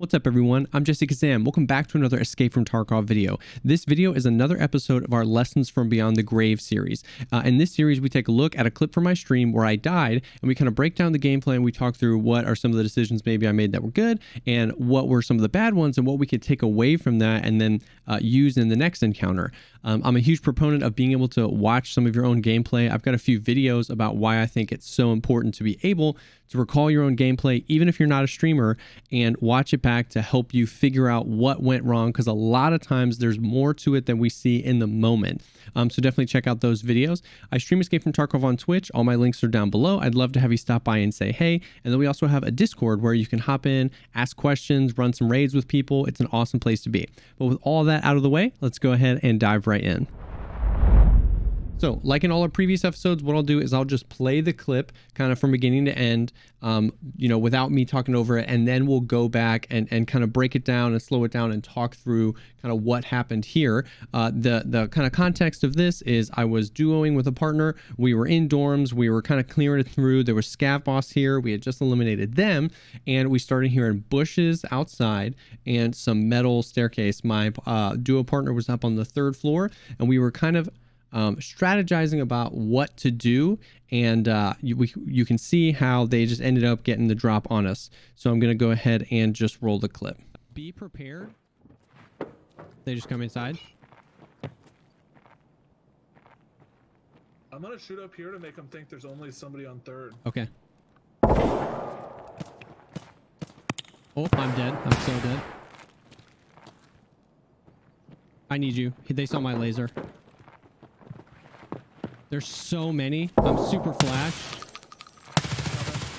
What's up everyone, I'm Jessekazam. Welcome back to another Escape from Tarkov video. This video is another episode of our Lessons from Beyond the Grave series. In this series, we take a look at a clip from my stream where I died, and we kind of break down the gameplay and we talk through what are some of the decisions maybe I made that were good, and what were some of the bad ones, and what we could take away from that and then use in the next encounter. I'm a huge proponent of being able to watch some of your own gameplay. I've got a few videos about why I think it's so important to be able to recall your own gameplay, even if you're not a streamer, and watch it back to help you figure out what went wrong, because a lot of times there's more to it than we see in the moment. So definitely check out those videos. I stream Escape from Tarkov on Twitch. All my links are down below. I'd love to have you stop by and say hey. And then we also have a Discord where you can hop in, ask questions, run some raids with people. It's an awesome place to be. But with all that out of the way, let's go ahead and dive right in. So like in all our previous episodes, what I'll do is I'll just play the clip kind of from beginning to end, without me talking over it. And then we'll go back and kind of break it down and slow it down and talk through kind of what happened here. The kind of context of this is I was duoing with a partner. We were in dorms. We were kind of clearing it through. There was scav boss here. We had just eliminated them. And we started hearing bushes outside and some metal staircase. My duo partner was up on the 3rd floor, and we were kind of strategizing about what to do, and you can see how they just ended up getting the drop on us. So I'm gonna go ahead and just roll the clip. Be prepared. They just come inside. I'm gonna shoot up here to make them think there's only somebody on 3rd. Okay. Oh, I'm dead. I'm so dead. I need you. They saw my laser. There's so many. I'm super flash.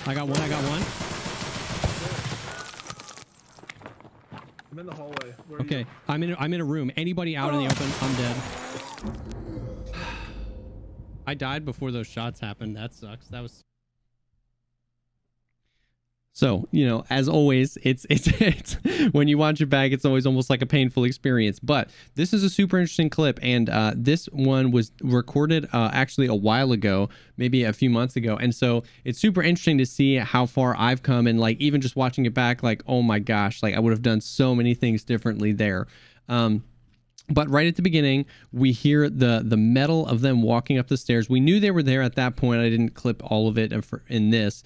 I got one. I'm in the hallway. Where okay, are you? I'm in a room. Anybody out in the open, I'm dead. I died before those shots happened. That sucks. That was... So, as always, it's when you watch it back, it's always almost like a painful experience. But this is a super interesting clip, and this one was recorded actually a while ago, maybe a few months ago. And so it's super interesting to see how far I've come, and like even just watching it back, like, oh my gosh, like I would have done so many things differently there. But right at the beginning, we hear the metal of them walking up the stairs. We knew they were there at that point. I didn't clip all of it in this.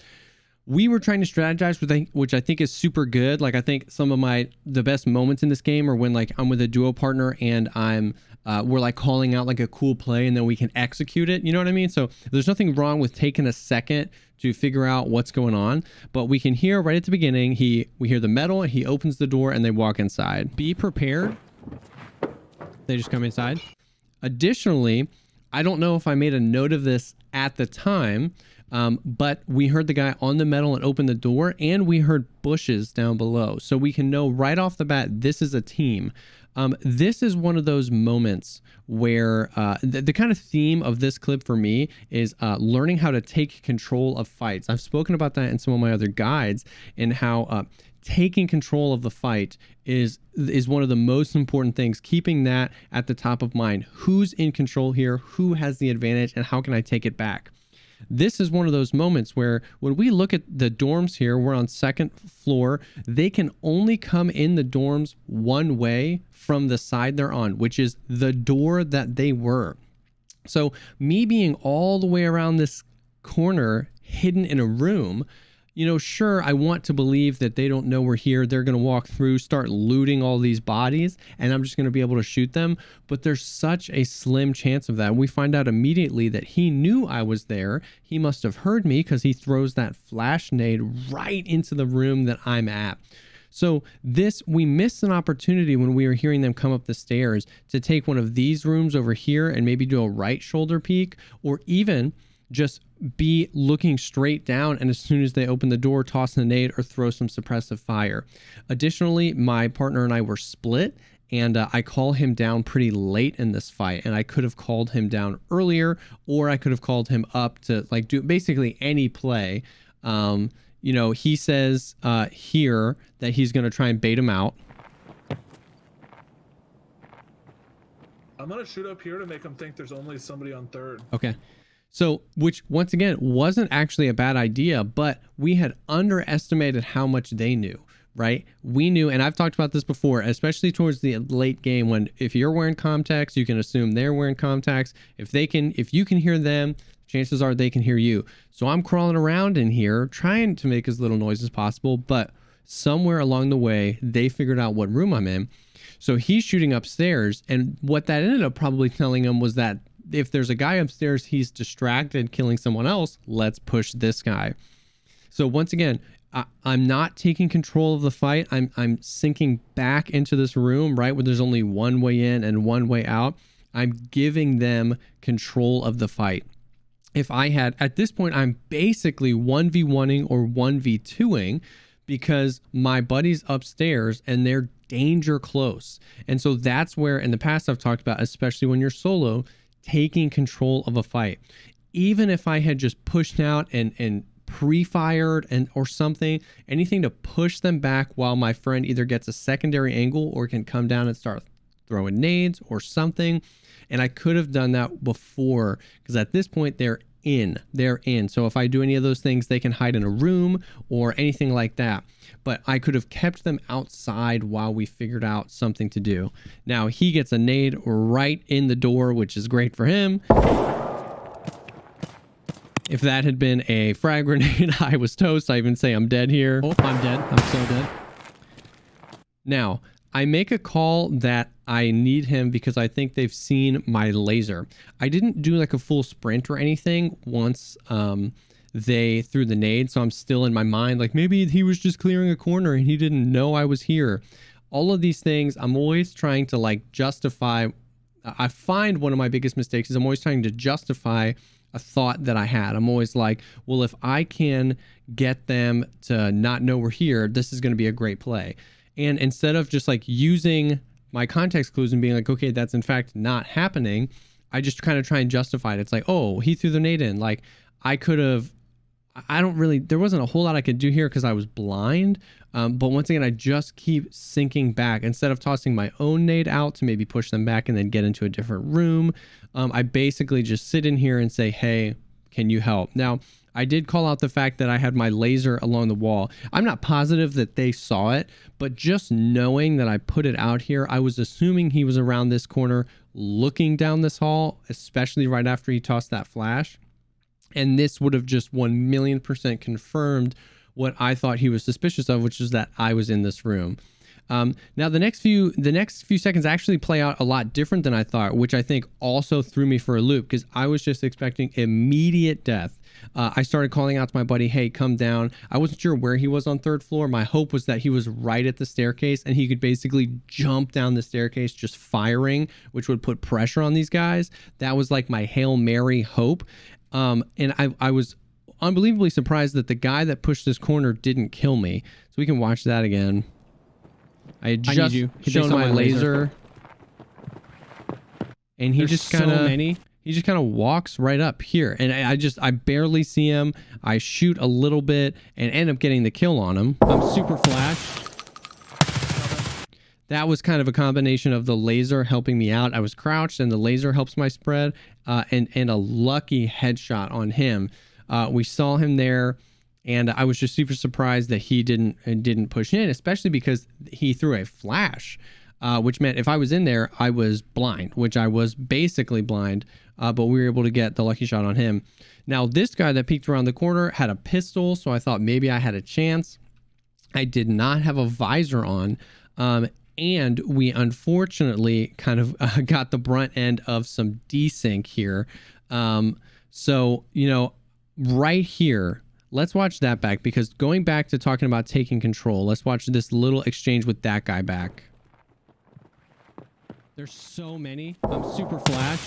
We were trying to strategize, which I think is super good. Like, I think some of the best moments in this game are when like I'm with a duo partner and we're like calling out like a cool play, and then we can execute it. You know what I mean? So there's nothing wrong with taking a second to figure out what's going on. But we can hear right at the beginning, we hear the metal, he opens the door and they walk inside. Be prepared. They just come inside. Additionally, I don't know if I made a note of this at the time, but we heard the guy on the metal and open the door, and we heard bushes down below. So we can know right off the bat, this is a team. This is one of those moments where the kind of theme of this clip for me is learning how to take control of fights. I've spoken about that in some of my other guides, and how taking control of the fight is one of the most important things, keeping that at the top of mind. Who's in control here? Who has the advantage? And how can I take it back? This is one of those moments where when we look at the dorms here, we're on 2nd floor. They can only come in the dorms one way from the side they're on, which is the door that they were. So me being all the way around this corner, hidden in a room, sure, I want to believe that they don't know we're here. They're going to walk through, start looting all these bodies, and I'm just going to be able to shoot them. But there's such a slim chance of that. And we find out immediately that he knew I was there. He must have heard me, because he throws that flash nade right into the room that I'm at. So we missed an opportunity when we were hearing them come up the stairs to take one of these rooms over here and maybe do a right shoulder peek, or even just be looking straight down, and as soon as they open the door, toss the nade or throw some suppressive fire. Additionally, my partner and I were split, and I call him down pretty late in this fight, and I could have called him down earlier, or I could have called him up to like do basically any play. He says here that he's going to try and bait him out. I'm gonna shoot up here to make them think there's only somebody on 3rd. Okay. So, which once again wasn't actually a bad idea, but we had underestimated how much they knew. right? We knew, and I've talked about this before, especially towards the late game, when if you're wearing contacts, you can assume they're wearing contacts. If you can hear them, chances are they can hear you. So I'm crawling around in here trying to make as little noise as possible, but somewhere along the way, they figured out what room I'm in. So he's shooting upstairs, and what that ended up probably telling him was that if there's a guy upstairs, he's distracted killing someone else, let's push this guy. So once again, I'm not taking control of the fight. I'm sinking back into this room, right, where there's only one way in and one way out. I'm giving them control of the fight. If I had, at this point, I'm basically 1v1ing or 1v2ing because my buddy's upstairs and they're danger close. And so that's where in the past I've talked about, especially when you're solo, taking control of a fight. Even if I had just pushed out and pre-fired and or something, anything to push them back while my friend either gets a secondary angle or can come down and start throwing nades or something. And I could have done that before, because at this point they're in. So if I do any of those things, they can hide in a room or anything like that. But I could have kept them outside while we figured out something to do. Now he gets a nade right in the door, which is great for him. If that had been a frag grenade, I was toast. I even say I'm dead here. Oh, I'm dead. I'm so dead. Now, I make a call that I need him because I think they've seen my laser. I didn't do like a full sprint or anything once they threw the nade, so I'm still in my mind like maybe he was just clearing a corner and he didn't know I was here. All of these things, I'm always trying to like justify. I find one of my biggest mistakes is I'm always trying to justify a thought that I had. I'm always like, well, if I can get them to not know we're here, this is going to be a great play. And instead of just like using my context clues and being like, okay, that's in fact not happening, I just kind of try and justify it. It's like, oh, he threw the nade in. Like I could have, there wasn't a whole lot I could do here because I was blind. But once again, I just keep sinking back. Instead of tossing my own nade out to maybe push them back and then get into a different room, I basically just sit in here and say, hey, can you help? Now, I did call out the fact that I had my laser along the wall. I'm not positive that they saw it, but just knowing that I put it out here, I was assuming he was around this corner looking down this hall, especially right after he tossed that flash. And this would have just 1,000,000% confirmed what I thought he was suspicious of, which is that I was in this room. Now the next few seconds actually play out a lot different than I thought, which I think also threw me for a loop because I was just expecting immediate death. I started calling out to my buddy, hey, come down. I wasn't sure where he was on third floor. My hope was that he was right at the staircase and he could basically jump down the staircase just firing, which would put pressure on these guys. That was like my Hail Mary hope. And I was unbelievably surprised that the guy that pushed this corner didn't kill me. So we can watch that again. I had just shown my laser. And he just kind of walks right up here. And I barely see him. I shoot a little bit and end up getting the kill on him. I'm super flash. That was kind of a combination of the laser helping me out. I was crouched and the laser helps my spread, and a lucky headshot on him. We saw him there, and I was just super surprised that he didn't push in, especially because he threw a flash, which meant if I was in there, I was blind, which I was basically blind, but we were able to get the lucky shot on him. Now, this guy that peeked around the corner had a pistol, so I thought maybe I had a chance. I did not have a visor on, and we unfortunately kind of got the brunt end of some desync here. So, you know, right here, let's watch that back, because going back to talking about taking control, let's watch this little exchange with that guy back. There's so many. I'm super flash.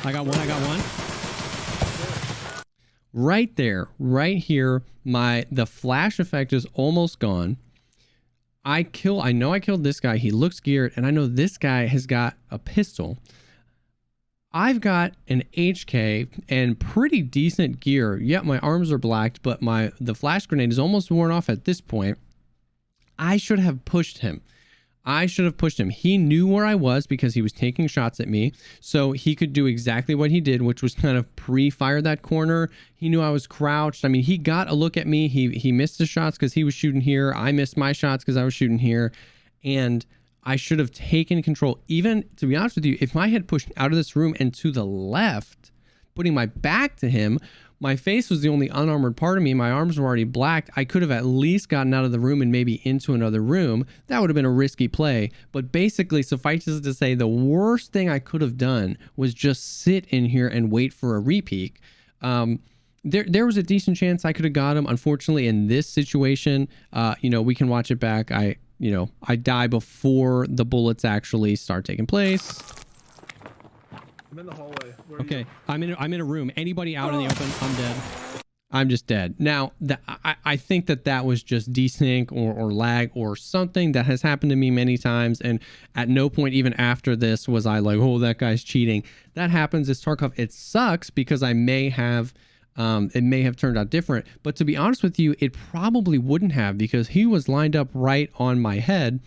I got one. Right there, right here, the flash effect is almost gone. I know I killed this guy. He looks geared, and I know this guy has got a pistol. I've got an HK and pretty decent gear. Yep, my arms are blacked, but the flash grenade is almost worn off at this point. I should have pushed him. I should have pushed him. He knew where I was because he was taking shots at me. So he could do exactly what he did, which was kind of pre-fire that corner. He knew I was crouched. I mean, he got a look at me. He missed his shots because he was shooting here. I missed my shots because I was shooting here. And I should have taken control. Even, to be honest with you, if I had pushed out of this room and to the left, putting my back to him, my face was the only unarmored part of me. My arms were already blacked. I could have at least gotten out of the room and maybe into another room. That would have been a risky play. But basically, suffices to say, the worst thing I could have done was just sit in here and wait for a repeat. There was a decent chance I could have got him. Unfortunately, in this situation, we can watch it back. I die before the bullets actually start taking place. I'm in the hallway. Where are Okay, you? I'm in a room. Anybody out in the open, I'm dead. I'm just dead. Now, I think that was just desync or lag or something that has happened to me many times. And at no point, even after this, was I like, oh, that guy's cheating. That happens. It's Tarkov. It sucks because it may have turned out different. But to be honest with you, it probably wouldn't have, because he was lined up right on my head.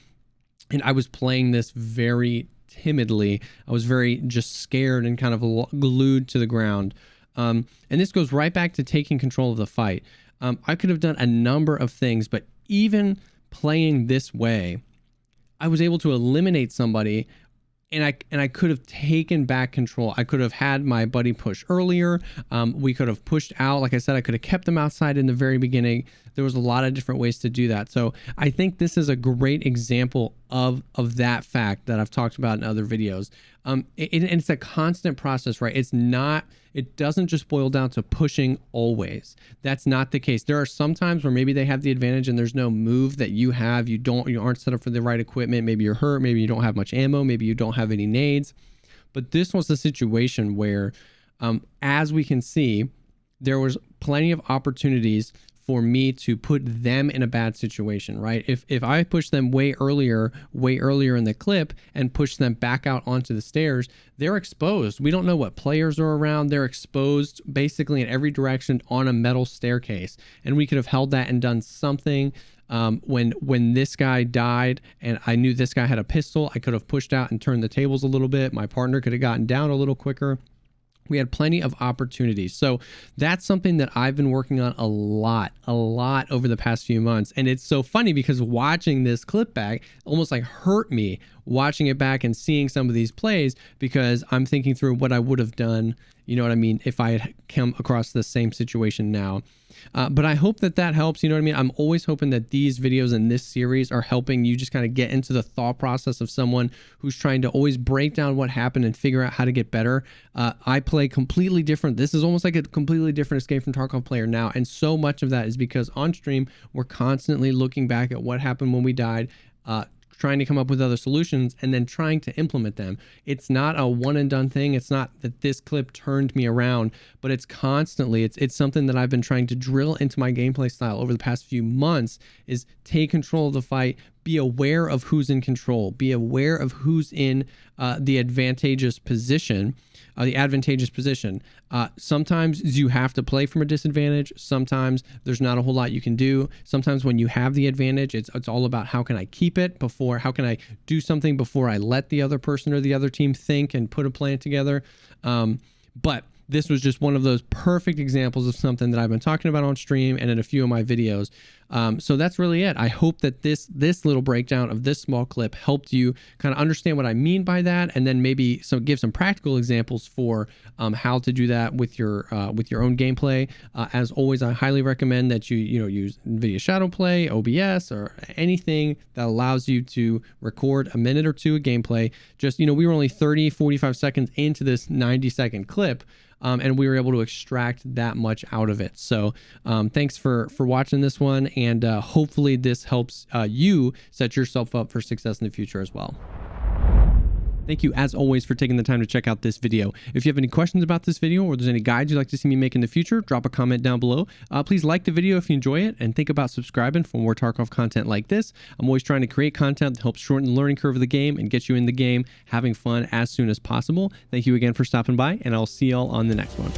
And I was playing this very timidly. I was very just scared and kind of glued to the ground. And this goes right back to taking control of the fight. I could have done a number of things, but even playing this way, I was able to eliminate somebody, and I could have taken back control. I could have had my buddy push earlier. We could have pushed out. Like I said, I could have kept them outside in the very beginning. There was a lot of different ways to do that. So I think this is a great example of that fact that I've talked about in other videos. And it's a constant process, right? It doesn't just boil down to pushing always. That's not the case. There are some times where maybe they have the advantage and there's no move that you have. You aren't set up for the right equipment. Maybe you're hurt. Maybe you don't have much ammo. Maybe you don't have any nades. But this was the situation where, as we can see, there was plenty of opportunities for me to put them in a bad situation, right? If I push them way earlier in the clip and push them back out onto the stairs, they're exposed. We don't know what players are around. They're exposed basically in every direction on a metal staircase. And we could have held that and done something. When this guy died and I knew this guy had a pistol, I could have pushed out and turned the tables a little bit. My partner could have gotten down a little quicker. We had plenty of opportunities. So that's something that I've been working on a lot over the past few months. And it's so funny because watching this clip back almost like hurt me, watching it back and seeing some of these plays, because I'm thinking through what I would have done, you know what I mean, if I had come across the same situation now. But I hope that helps. You know what I mean? I'm always hoping that these videos in this series are helping you just kind of get into the thought process of someone who's trying to always break down what happened and figure out how to get better. I play completely different. This is almost like a completely different Escape from Tarkov player now. And so much of that is because on stream, we're constantly looking back at what happened when we died, trying to come up with other solutions, and then trying to implement them. It's not a one and done thing. It's not that this clip turned me around, but it's constantly, it's something that I've been trying to drill into my gameplay style over the past few months, is take control of the fight, be aware of who's in control, be aware of who's in the advantageous position. Sometimes you have to play from a disadvantage. Sometimes there's not a whole lot you can do. Sometimes when you have the advantage, it's all about how can I keep it before, how can I do something before I let the other person or the other team think and put a plan together. But this was just one of those perfect examples of something that I've been talking about on stream and in a few of my videos. So that's really it. I hope that this little breakdown of this small clip helped you kind of understand what I mean by that, and then maybe give some practical examples for how to do that with your own gameplay. As always, I highly recommend that you use NVIDIA Shadowplay, OBS, or anything that allows you to record a minute or two of gameplay. Just, we were only 30-45 seconds into this 90-second clip. And we were able to extract that much out of it. So thanks for watching this one, and hopefully this helps you set yourself up for success in the future as well. Thank you, as always, for taking the time to check out this video. If you have any questions about this video, or there's any guides you'd like to see me make in the future, drop a comment down below. Please like the video if you enjoy it, and think about subscribing for more Tarkov content like this. I'm always trying to create content that helps shorten the learning curve of the game and get you in the game having fun as soon as possible. Thank you again for stopping by, and I'll see y'all on the next one.